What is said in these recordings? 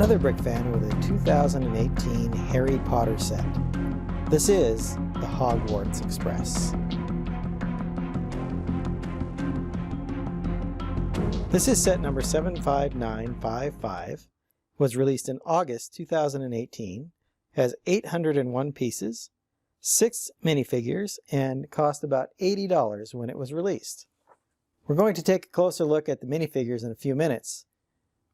another brick fan with a 2018 Harry Potter set. This is the Hogwarts Express. This is set number 75955, was released in August 2018, has 801 pieces, 6 minifigures, and cost about $80 when it was released. We're going to take a closer look at the minifigures in a few minutes,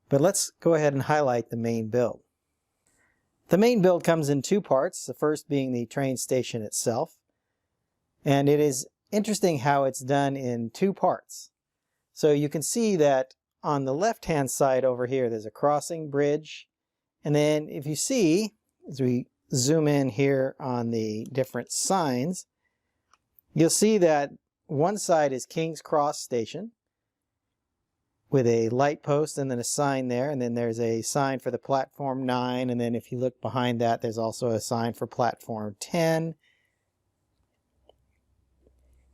but let's go ahead and highlight the main build. The main build comes in two parts, the first being the train station itself. And it is interesting how it's done in two parts. So you can see that on the left-hand side over here, there's a crossing bridge. And then if you see, as we zoom in here on the different signs, you'll see that one side is King's Cross Station, with a light post and then a sign there, and then there's a sign for the platform 9, and then if you look behind that, there's also a sign for platform 10.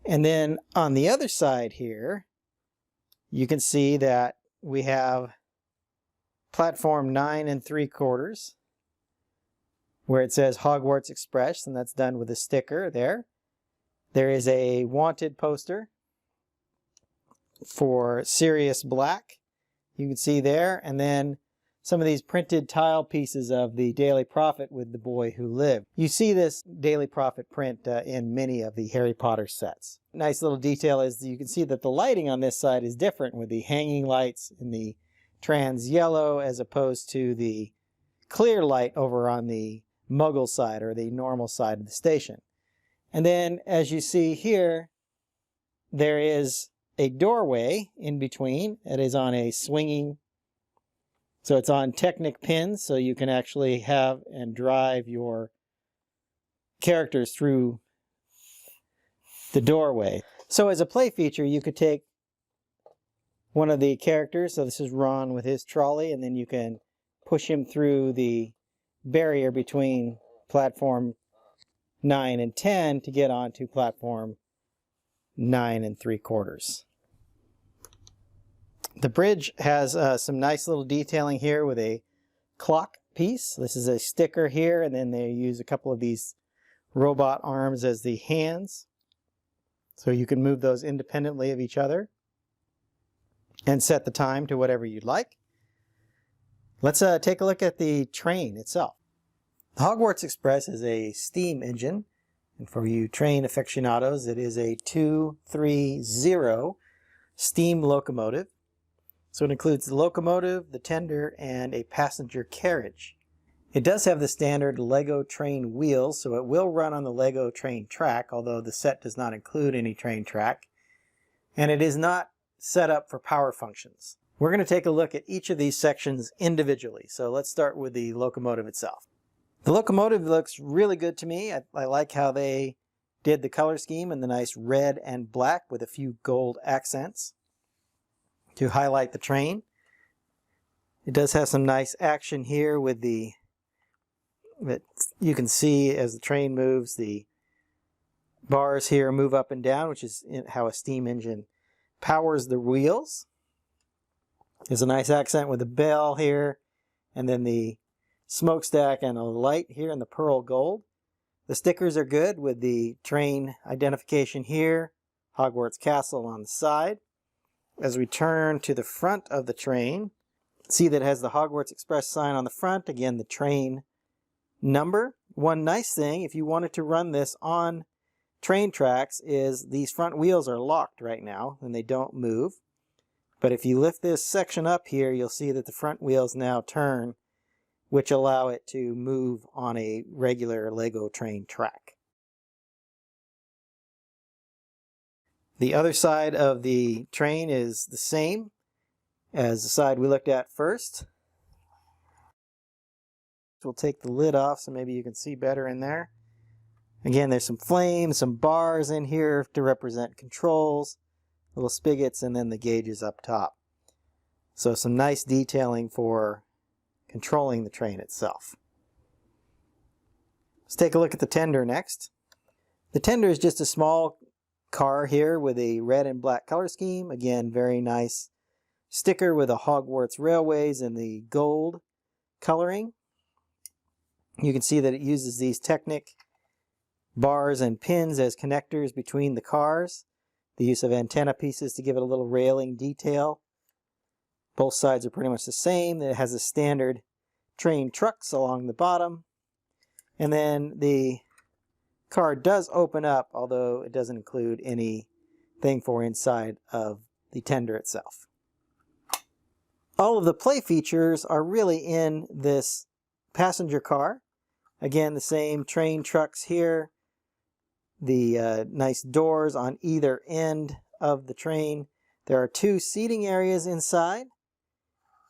And then on the other side here, you can see that we have platform 9 3/4, where it says Hogwarts Express, and that's done with a sticker there. There is a wanted poster for Sirius Black, you can see there, and then some of these printed tile pieces of the Daily Prophet with the boy who lived. You see this Daily Prophet print in many of the Harry Potter sets. Nice little detail is you can see that the lighting on this side is different, with the hanging lights in the trans yellow as opposed to the clear light over on the Muggle side, or the normal side of the station. And then as you see here, there is a doorway in between. It is on a swinging, so it's on Technic pins, so you can actually have and drive your characters through the doorway. So as a play feature, you could take one of the characters, so this is Ron with his trolley, and then you can push him through the barrier between platform 9 and 10 to get onto platform 9 3/4. The bridge has some nice little detailing here with a clock piece. This is a sticker here, and then they use a couple of these robot arms as the hands. So you can move those independently of each other and set the time to whatever you'd like. Let's take a look at the train itself. The Hogwarts Express is a steam engine. And for you train aficionados, it is a 230 steam locomotive. So it includes the locomotive, the tender, and a passenger carriage. It does have the standard LEGO train wheels, so it will run on the LEGO train track, although the set does not include any train track. And it is not set up for power functions. We're going to take a look at each of these sections individually. So let's start with the locomotive itself. The locomotive looks really good to me. I like how they did the color scheme in the nice red and black with a few gold accents to highlight the train. It does have some nice action here with you can see as the train moves, the bars here move up and down, which is how a steam engine powers the wheels. There's a nice accent with the bell here, and then the smokestack and a light here in the pearl gold. The stickers are good with the train identification here, Hogwarts Castle on the side. As we turn to the front of the train, see that it has the Hogwarts Express sign on the front, again the train number. One nice thing, if you wanted to run this on train tracks, is these front wheels are locked right now and they don't move. But if you lift this section up here, you'll see that the front wheels now turn, which allow it to move on a regular LEGO train track. The other side of the train is the same as the side we looked at first. We'll take the lid off so maybe you can see better in there. Again, there's some flames, some bars in here to represent controls, little spigots, and then the gauges up top. So some nice detailing for controlling the train itself. Let's take a look at the tender next. The tender is just a small car here with a red and black color scheme. Again, very nice sticker with the Hogwarts Railways and the gold coloring. You can see that it uses these Technic bars and pins as connectors between the cars. The use of antenna pieces to give it a little railing detail. Both sides are pretty much the same. It has a standard train trucks along the bottom. And then the car does open up, although it doesn't include anything for inside of the tender itself. All of the play features are really in this passenger car. Again, the same train trucks here. The nice doors on either end of the train. There are 2 seating areas inside.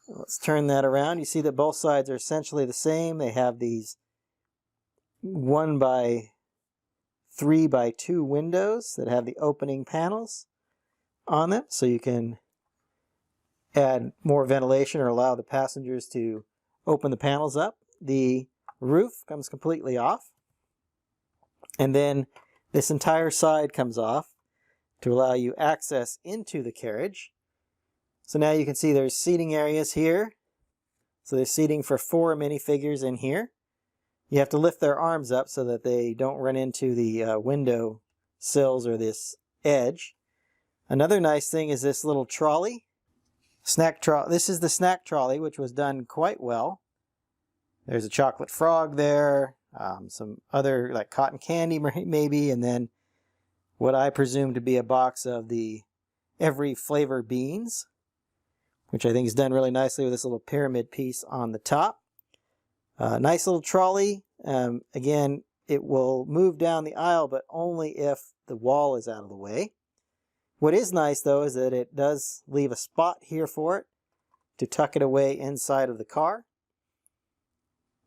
Let's turn that around. You see that both sides are essentially the same. They have these 1 by 3 by 2 windows that have the opening panels on them, so you can add more ventilation or allow the passengers to open the panels up. The roof comes completely off, and then this entire side comes off to allow you access into the carriage. So now you can see there's seating areas here. So there's seating for 4 minifigures in here. You have to lift their arms up so that they don't run into the window sills or this edge. Another nice thing is this little trolley. This is the snack trolley, which was done quite well. There's a chocolate frog there, some other like cotton candy maybe, and then what I presume to be a box of the every flavor beans, which I think is done really nicely with this little pyramid piece on the top. Nice little trolley. Again, it will move down the aisle, but only if the wall is out of the way. What is nice, though, is that it does leave a spot here for it to tuck it away inside of the car,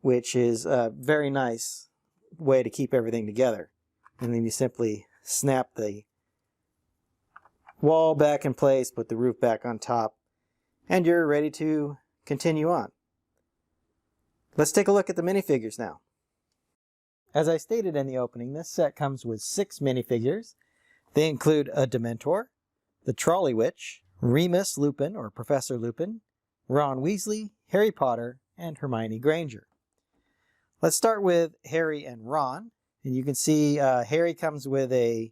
which is a very nice way to keep everything together. And then you simply snap the wall back in place, put the roof back on top, and you're ready to continue on. Let's take a look at the minifigures now. As I stated in the opening, this set comes with 6 minifigures. They include a Dementor, the Trolley Witch, Remus Lupin or Professor Lupin, Ron Weasley, Harry Potter, and Hermione Granger. Let's start with Harry and Ron. And you can see Harry comes with a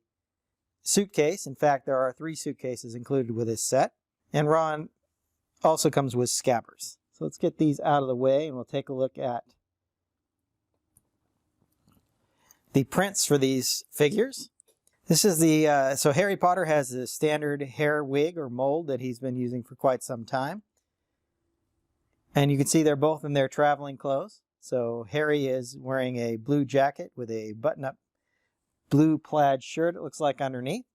suitcase. In fact, there are 3 suitcases included with this set. And Ron also comes with scabbers. So let's get these out of the way and we'll take a look at the prints for these figures. This is the, so Harry Potter has the standard hair wig or mold that he's been using for quite some time. And you can see they're both in their traveling clothes. So Harry is wearing a blue jacket with a button-up blue plaid shirt, it looks like, underneath.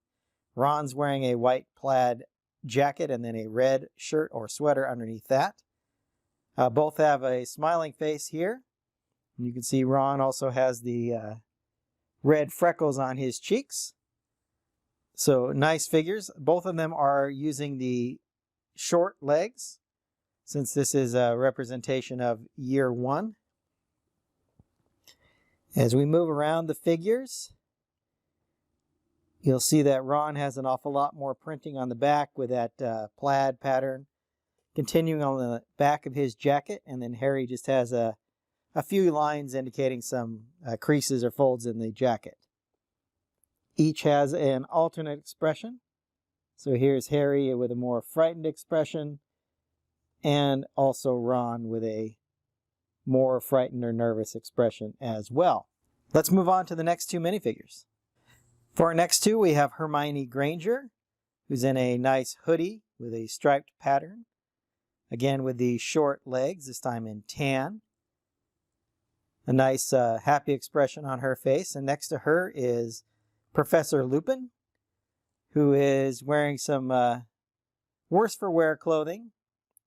Ron's wearing a white plaid jacket and then a red shirt or sweater underneath that. Both have a smiling face here. And you can see Ron also has the red freckles on his cheeks. So nice figures. Both of them are using the short legs, since this is a representation of year 1. As we move around the figures, you'll see that Ron has an awful lot more printing on the back with that plaid pattern continuing on the back of his jacket, and then Harry just has a few lines indicating some creases or folds in the jacket. Each has an alternate expression. So here's Harry with a more frightened expression, and also Ron with a more frightened or nervous expression as well. Let's move on to the next 2 minifigures. For our next 2, we have Hermione Granger, who's in a nice hoodie with a striped pattern. Again with the short legs, this time in tan. A nice happy expression on her face. And next to her is Professor Lupin, who is wearing some worse for wear clothing,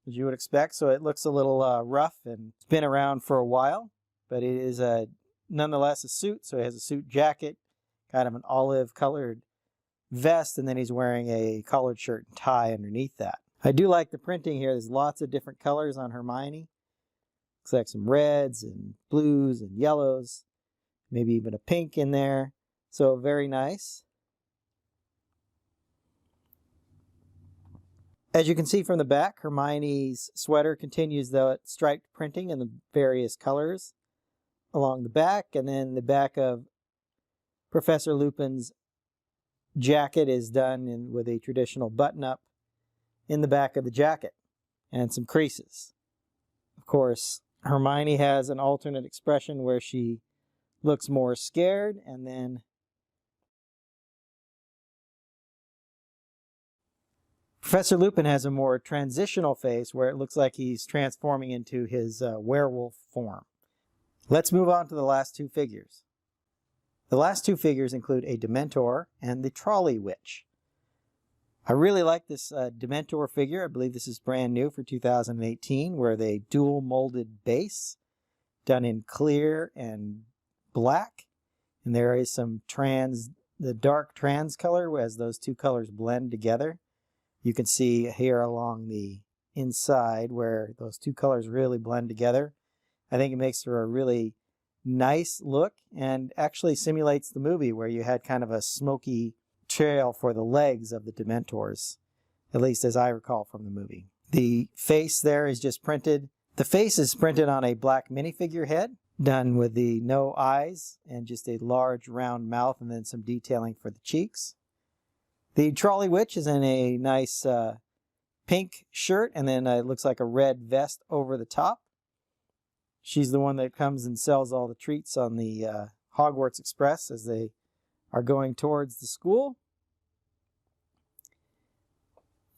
as you would expect. So it looks a little rough and it's been around for a while, but it is nonetheless a suit. So it has a suit jacket, kind of an olive colored vest, and then he's wearing a collared shirt and tie underneath that. I do like the printing here. There's lots of different colors on Hermione. Looks like some reds and blues and yellows, maybe even a pink in there. So very nice. As you can see from the back, Hermione's sweater continues the striped printing in the various colors along the back, and then the back of Professor Lupin's jacket is done with a traditional button-up in the back of the jacket and some creases. Of course, Hermione has an alternate expression where she looks more scared, and then Professor Lupin has a more transitional face where it looks like he's transforming into his werewolf form. Let's move on to the last two figures. The last two figures include a Dementor and the Trolley Witch. I really like this Dementor figure. I believe this is brand new for 2018, where they dual molded base done in clear and black. And there is some the dark trans color as those two colors blend together. You can see here along the inside where those two colors really blend together. I think it makes for a really nice look and actually simulates the movie where you had kind of a smoky trail for the legs of the Dementors, at least as I recall from the movie. The face there is just printed. The face is printed on a black minifigure head, done with the no eyes and just a large round mouth and then some detailing for the cheeks. The Trolley Witch is in a nice pink shirt and then it looks like a red vest over the top. She's the one that comes and sells all the treats on the Hogwarts Express as they are going towards the school.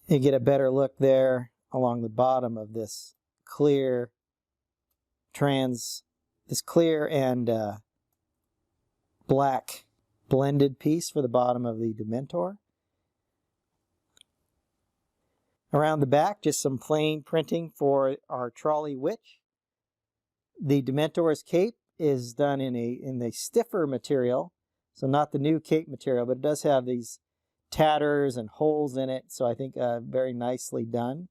You get a better look there along the bottom of this clear and black blended piece for the bottom of the Dementor. Around the back, just some plain printing for our Trolley Witch. The Dementor's cape is done in a stiffer material, so not the new cape material, but it does have these tatters and holes in it, so I think very nicely done.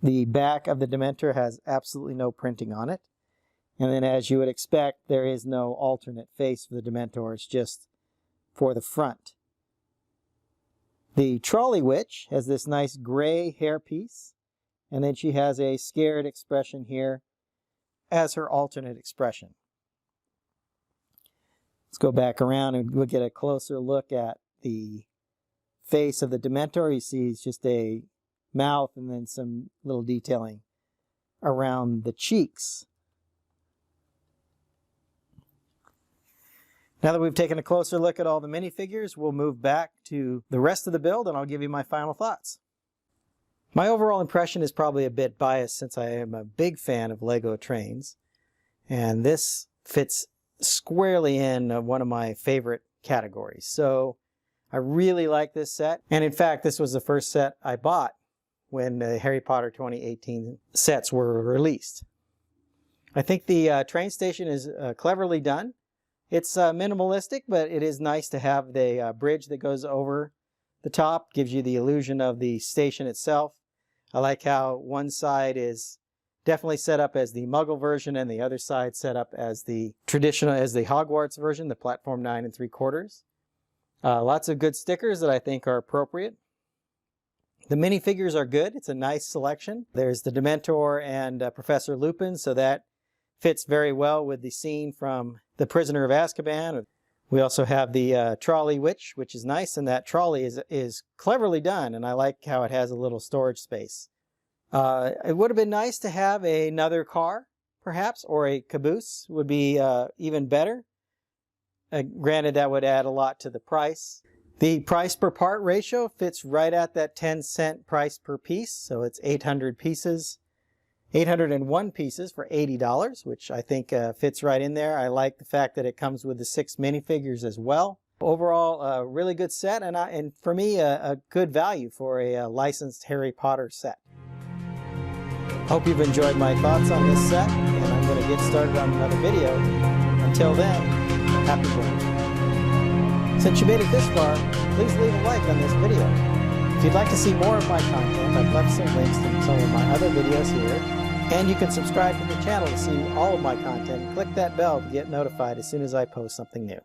The back of the Dementor has absolutely no printing on it. And then as you would expect, there is no alternate face for the Dementor, it's just for the front. The Trolley Witch has this nice gray hairpiece, and then she has a scared expression here as her alternate expression. Let's go back around and we'll get a closer look at the face of the Dementor. You see it's just a mouth and then some little detailing around the cheeks. Now that we've taken a closer look at all the minifigures, we'll move back to the rest of the build and I'll give you my final thoughts. My overall impression is probably a bit biased since I am a big fan of LEGO trains, and this fits squarely in one of my favorite categories. So I really like this set, and in fact this was the first set I bought when the Harry Potter 2018 sets were released. I think the train station is cleverly done. It's minimalistic, but it is nice to have the bridge that goes over the top, gives you the illusion of the station itself. I like how one side is definitely set up as the Muggle version and the other side set up as the traditional, as the Hogwarts version, the platform 9 3/4. Lots of good stickers that I think are appropriate. The minifigures are good. It's a nice selection. There's the Dementor and Professor Lupin, so that fits very well with the scene from the Prisoner of Azkaban. We also have the Trolley Witch, which is nice, and that trolley is cleverly done, and I like how it has a little storage space. It would have been nice to have another car, perhaps, or a caboose would be even better. Granted, that would add a lot to the price. The price per part ratio fits right at that 10-cent price per piece, so it's 801 pieces for $80, which I think fits right in there. I like the fact that it comes with the 6 minifigures as well. Overall, a really good set, and for me, a good value for a licensed Harry Potter set. Hope you've enjoyed my thoughts on this set, and I'm going to get started on another video. Until then, happy building. Since you made it this far, please leave a like on this video. If you'd like to see more of my content, I've left some links to some of my other videos here. And you can subscribe to the channel to see all of my content and click that bell to get notified as soon as I post something new.